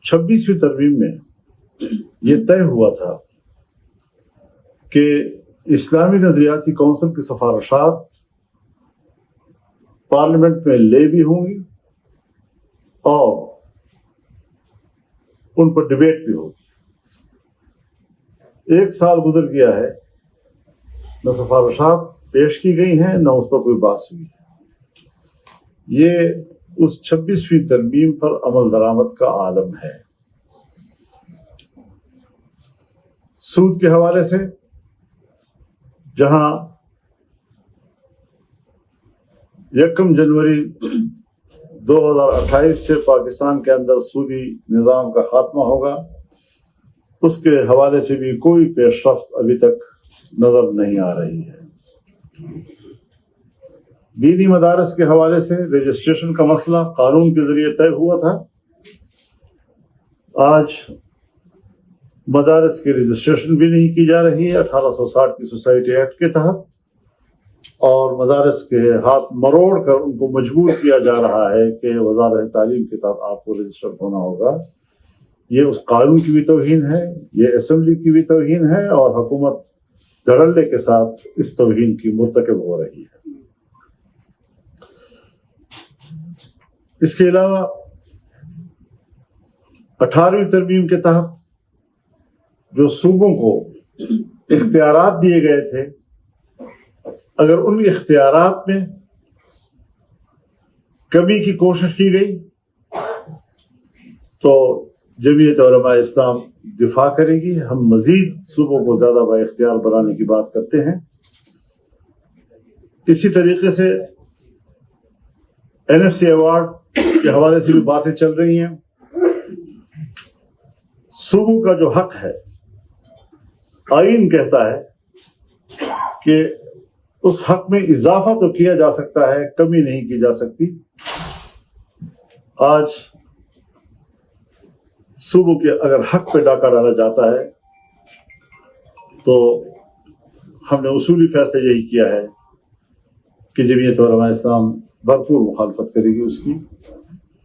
26वीं तरमीम में ये तय हुआ था कि इस्लामी नजरियाती कौंसिल की सिफारिशात पार्लियामेंट में ले भी होंगी और उन पर डिबेट भी होगी। 1 साल गुजर गया है, न सिफारिशात पेश की गई हैं न उस पर कोई बात हुई है। ये उस 26वीं तरमीम पर अमल दरामद का आलम है। सूद के हवाले से जहां 1 जनवरी 2028 से पाकिस्तान के अंदर सूदी निज़ाम का खात्मा होगा, उसके हवाले से भी कोई पेशरफ्त अभी तक नजर नहीं आ रही है। दीनी मदारस के हवाले से रजिस्ट्रेशन का मसला कानून के जरिए तय हुआ था। आज मदारस की रजिस्ट्रेशन भी नहीं की जा रही है 1860 की सोसाइटी एक्ट के तहत, और मदारस के हाथ मरोड़ कर उनको मजबूर किया जा रहा है कि वज़ारत तालीम के तहत आपको रजिस्टर्ड होना होगा। ये उस कानून की भी तौहीन है, ये असेंबली की भी तौहीन है, और हुकूमत धड़ल्ले के साथ इस तौहीन की मुर्तकब हो रही है। इसके अलावा 18वीं तरमीम के तहत जो सूबों को इख्तियारात दिए गए थे, अगर उन इख्तियारात में कमी की कोशिश की गई तो जमीयत उलमा इस्लाम दिफा करेगी। हम मजीद सूबों को ज़्यादा बाइख्तियार बनाने की बात करते हैं। इसी तरीके से NFC अवार्ड के हवाले से भी बातें चल रही हैं। सूबों का जो हक है, आईन कहता है कि उस हक में इजाफा तो किया जा सकता है, कमी नहीं की जा सकती। आज सूबों के अगर हक पे डाका डाला जाता है तो हमने उसूली फैसला यही किया है कि जमीयत उलमा इस्लाम भरपूर मुखालफत करेगी उसकी।